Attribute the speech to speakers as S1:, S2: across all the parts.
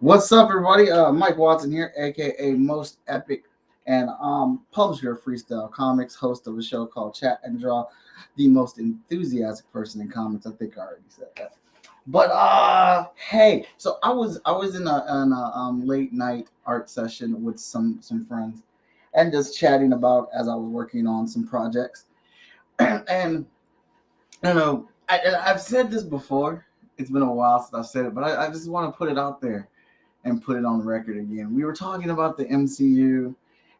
S1: What's up, everybody? Mike Watson here, aka Most Epic, and publisher of Freestyle Comics, host of a show called Chat and Draw, the most enthusiastic person in comics. I think I already said that. But hey, so I was in a late night art session with some friends, and just chatting about as I was working on some projects, and I don't know. I've said this before. It's been a while since I've said it, but I just want to put it out there and put it on the record again. We were talking about the MCU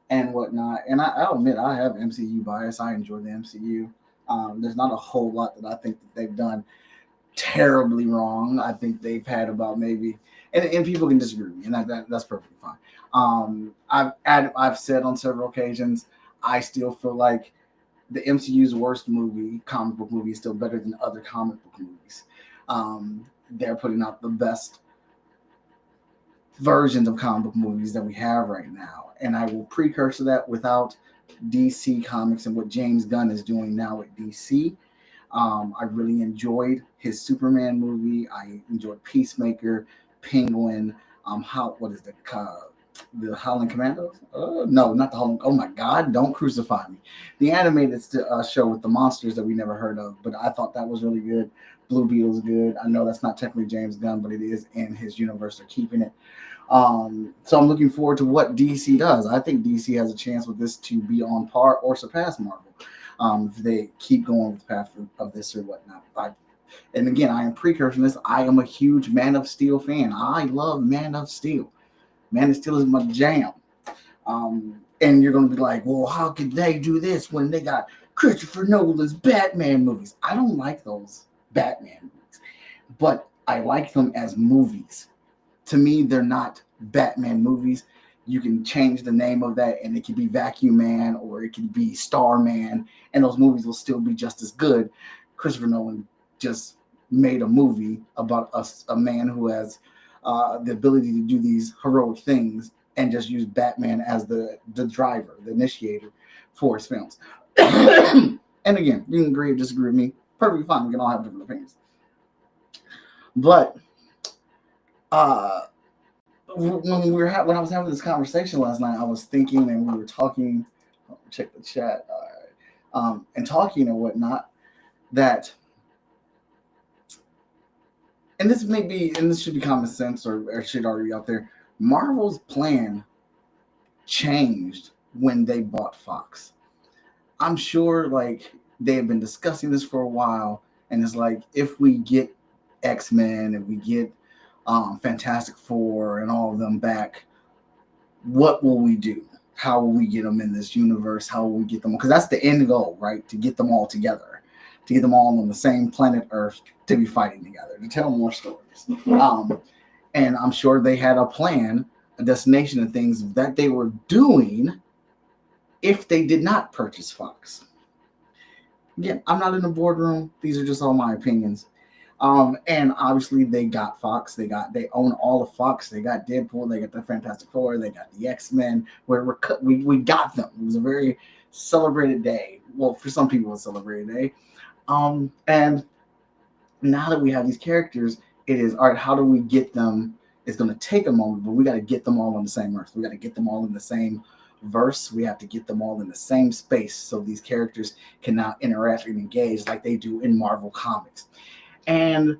S1: and whatnot, and I'll admit I have MCU bias. I enjoy the MCU. There's not a whole lot that I think that they've done terribly wrong. I think they've had about maybe, and people can disagree with me, and that's perfectly fine. I've said on several occasions, I still feel like the MCU's worst movie, comic book movie, is still better than other comic book movies. They're putting out the best versions of comic book movies that we have right now. And I will precursor that without DC Comics and what James Gunn is doing now at DC. I really enjoyed his Superman movie. I enjoyed Peacemaker, Penguin. What is the Howling Commandos? No, not the Howling. Oh my God! Don't crucify me. The animated show with the monsters that we never heard of, but I thought that was really good. Blue Beetle's good. I know that's not technically James Gunn, but it is in his universe. They're keeping it. So I'm looking forward to what DC does. I think DC has a chance with this to be on par or surpass Marvel if they keep going with the path of this or whatnot. And again, I am precursoring this. I am a huge Man of Steel fan. I love Man of Steel. Man of Steel is my jam. And you're going to be like, well, how could they do this when they got Christopher Nolan's Batman movies? I don't like those Batman movies, but I like them as movies. To me, they're not Batman movies. You can change the name of that, and it could be Vacuum Man or it could be Starman, and those movies will still be just as good. Christopher Nolan just made a movie about a man who has the ability to do these heroic things and just use Batman as the driver, the initiator for his films. And again, you can agree or disagree with me. Perfectly fine. We can all have different opinions. But when I was having this conversation last night, I was thinking, and we were talking. Check the chat. All right. And talking and whatnot. That, and this should be common sense or shit already out there. Marvel's plan changed when they bought Fox. I'm sure, like, they have been discussing this for a while, and it's like, if we get X-Men, if we get Fantastic Four and all of them back, what will we do? How will we get them in this universe? How will we get them? Because that's the end goal, right? To get them all together, to get them all on the same planet Earth, to be fighting together, to tell more stories. And I'm sure they had a plan, a destination, and things that they were doing if they did not purchase Fox. Again, I'm not in the boardroom. These are just all my opinions. And obviously they got Fox. They own all of Fox. They got Deadpool. They got the Fantastic Four. They got the X-Men. We got them. It was a very celebrated day. Well, for some people, it's a celebrated day. And now that we have these characters, it is all right. How do we get them? It's going to take a moment, but we got to get them all on the same Earth. We got to get them all in the same verse. We have to get them all in the same space so these characters can now interact and engage like they do in Marvel Comics. And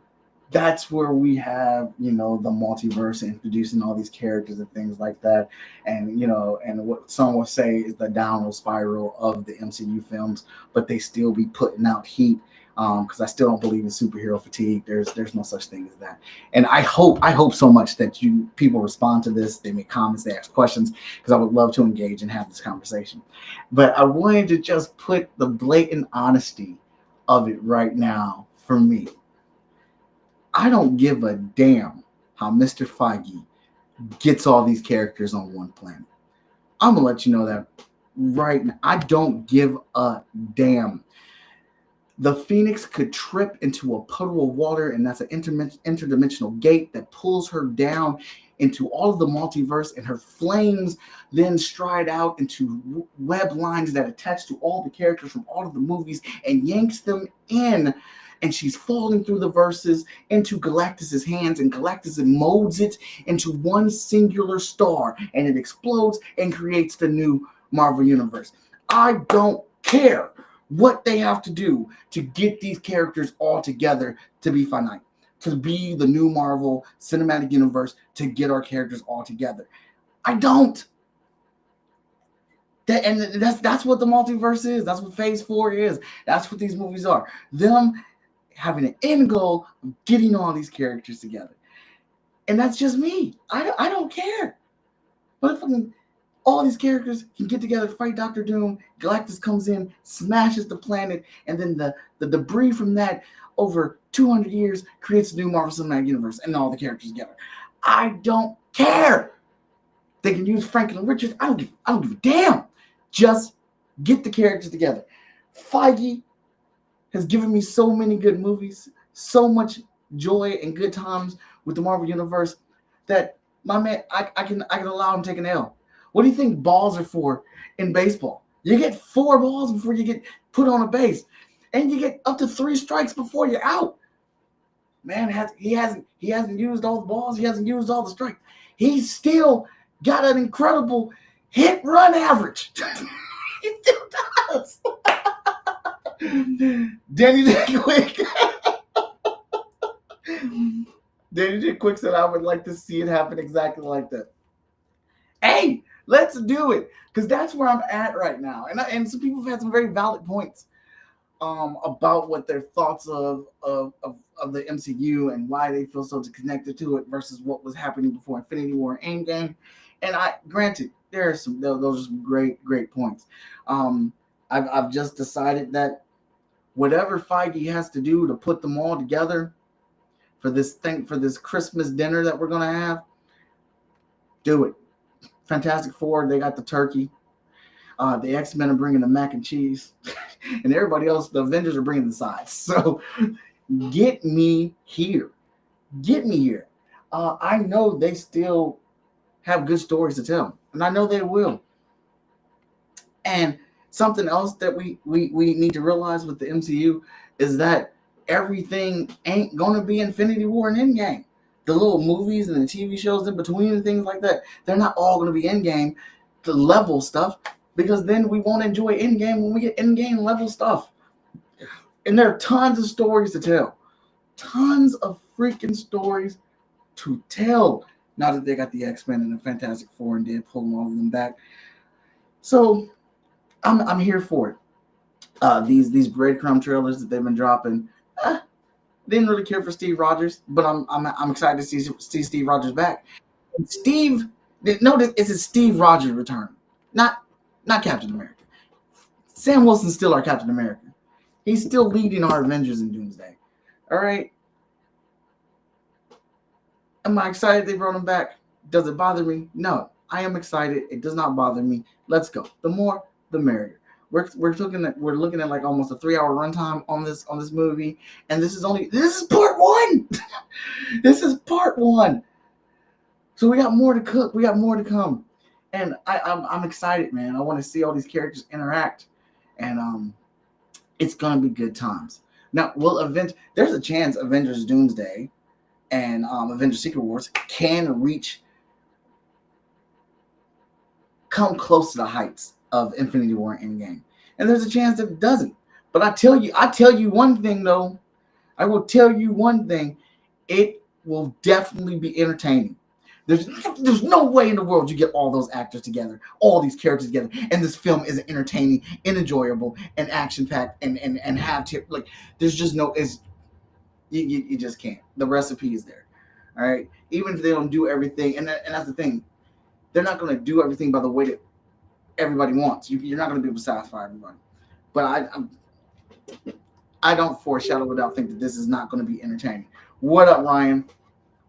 S1: that's where we have, the multiverse, introducing all these characters and things like that. And, and what some will say is the downward spiral of the MCU films, but they still be putting out heat. Because I still don't believe in superhero fatigue. There's no such thing as that. And I hope so much that people respond to this. They make comments, they ask questions, because I would love to engage and have this conversation. But I wanted to just put the blatant honesty of it right now for me. I don't give a damn how Mr. Feige gets all these characters on one planet. I'm going to let you know that right now. I don't give a damn. The Phoenix could trip into a puddle of water, and that's an interdimensional gate that pulls her down into all of the multiverse, and her flames then stride out into web lines that attach to all the characters from all of the movies and yanks them in. And she's falling through the verses into Galactus's hands, and Galactus molds it into one singular star, and it explodes and creates the new Marvel Universe. I don't care what they have to do to get these characters all together to be finite, to be the new Marvel Cinematic Universe, to get our characters all together. I don't. That's what the multiverse is. That's what Phase 4 is. That's what these movies are. Them having an end goal of getting all these characters together. And that's just me. I don't care. But if all these characters can get together, fight Doctor Doom, Galactus comes in, smashes the planet, and then the debris from that over 200 years creates a new Marvel Cinematic Universe and all the characters together. I don't care. They can use Franklin Richards. I don't give a damn. Just get the characters together. Feige has given me so many good movies, so much joy and good times with the Marvel Universe that my man, I can allow him to take an L. What do you think balls are for in baseball? You get 4 balls before you get put on a base, and you get up to 3 strikes before you're out. Man, he hasn't used all the balls. He hasn't used all the strikes. He's still got an incredible hit run average. He still does. Danny did quick. Danny did quick said I would like to see it happen exactly like that. Hey, let's do it, because that's where I'm at right now. And some people have had some very valid points about what their thoughts of the MCU and why they feel so connected to it versus what was happening before Infinity War and Endgame. And granted, those are some great points. I've just decided that whatever Feige has to do to put them all together for this Christmas dinner that we're gonna have, do it. Fantastic Four, they got the turkey. The X-Men are bringing the mac and cheese, and everybody else, the Avengers, are bringing the sides. So get me here. I know they still have good stories to tell, and I know they will. And something else that we need to realize with the MCU is that everything ain't gonna be Infinity War and Endgame. The little movies and the TV shows in between and things like that, they're not all gonna be Endgame, the level stuff, because then we won't enjoy Endgame when we get Endgame level stuff. And there are tons of stories to tell. Tons of freaking stories to tell. Now that they got the X-Men and the Fantastic Four and Deadpool and all of them back. So I'm here for it. These breadcrumb trailers that they've been dropping. Didn't really care for Steve Rogers, but I'm excited to see Steve Rogers back. It's a Steve Rogers return, not Captain America. Sam Wilson's still our Captain America. He's still leading our Avengers in Doomsday. All right. Am I excited they brought him back? Does it bother me? No, I am excited. It does not bother me. Let's go. The more, the merrier. We're looking at like almost a 3-hour runtime on this movie, and this is part 1. This is part 1. So we got more to cook. We got more to come, and I'm excited, man. I want to see all these characters interact, and it's gonna be good times. Now, there's a chance Avengers Doomsday and Avengers Secret Wars can come close to the heights of Infinity War and Endgame. And there's a chance that it doesn't. But I tell you one thing though. I will tell you one thing. It will definitely be entertaining. There's no way in the world you get all those actors together, all these characters together, and this film isn't entertaining and enjoyable and action-packed and have to, like, there's just no, you just can't. The recipe is there. All right. Even if they don't do everything, and that's the thing, they're not going to do everything by the way that everybody wants. You're not going to be able to satisfy everybody. But I don't foreshadow without think that this is not going to be entertaining. What up, Ryan?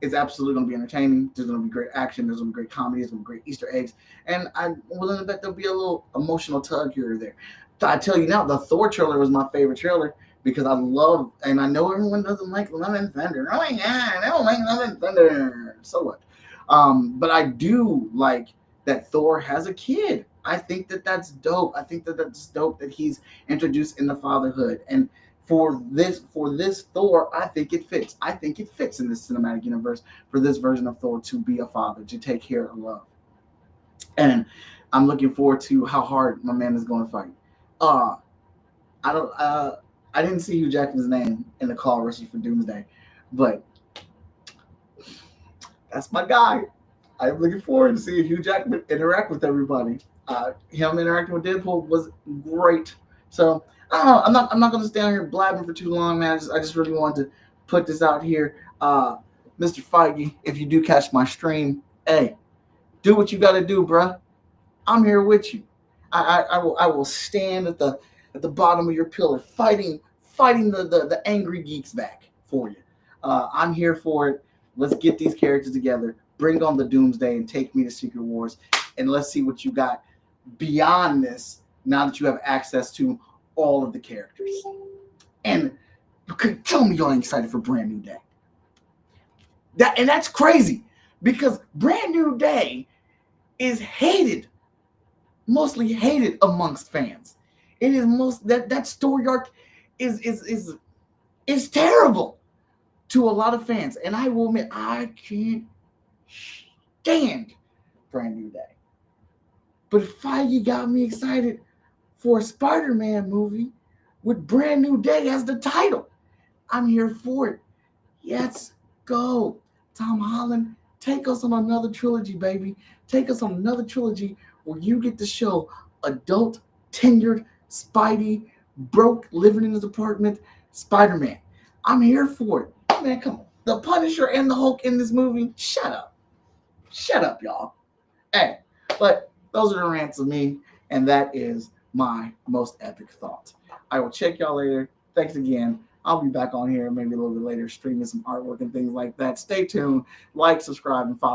S1: It's absolutely going to be entertaining. There's going to be great action. There's going to be great comedy. There's going to be great Easter eggs. And I'm willing to bet there'll be a little emotional tug here or there. I tell you now, the Thor trailer was my favorite trailer because I love, and I know everyone doesn't like Love and Thunder. Oh my God, I don't like Love and Thunder. So what? But I do like that Thor has a kid. I think that that's dope. I think that that's dope that he's introduced in the fatherhood. And for this Thor, I think it fits. I think it fits in this cinematic universe for this version of Thor to be a father, to take care and love. And I'm looking forward to how hard my man is going to fight. Uh, I don't. I didn't see Hugh Jackman's name in the call versus for Doomsday, but that's my guy. I'm looking forward to seeing Hugh Jackman interact with everybody. Him interacting with Deadpool was great. So I don't know. I'm not going to stay on here blabbing for too long, man. I just really wanted to put this out here. Mr. Feige, if you do catch my stream, hey, do what you got to do, bruh. I'm here with you. I will stand at the bottom of your pillar, fighting the angry geeks back for you. I'm here for it. Let's get these characters together. Bring on the Doomsday and take me to Secret Wars, and let's see what you got beyond this. Now that you have access to all of the characters, and tell me y'all ain't excited for Brand New Day. That's crazy because Brand New Day is hated, mostly hated amongst fans. It is most that story arc is terrible to a lot of fans, and I will admit I can't stand Brand New Day. But Feige got me excited for a Spider-Man movie with Brand New Day as the title. I'm here for it. Let's go. Tom Holland, take us on another trilogy, baby. Take us on another trilogy where you get to show adult, tenured, Spidey, broke, living in his apartment, Spider-Man. I'm here for it. Man, come on. The Punisher and the Hulk in this movie, shut up. Shut up, y'all. Hey, but those are the rants of me, and that is my most epic thought. I will check y'all later. Thanks again. I'll be back on here maybe a little bit later streaming some artwork and things like that. Stay tuned. Like, subscribe, and follow.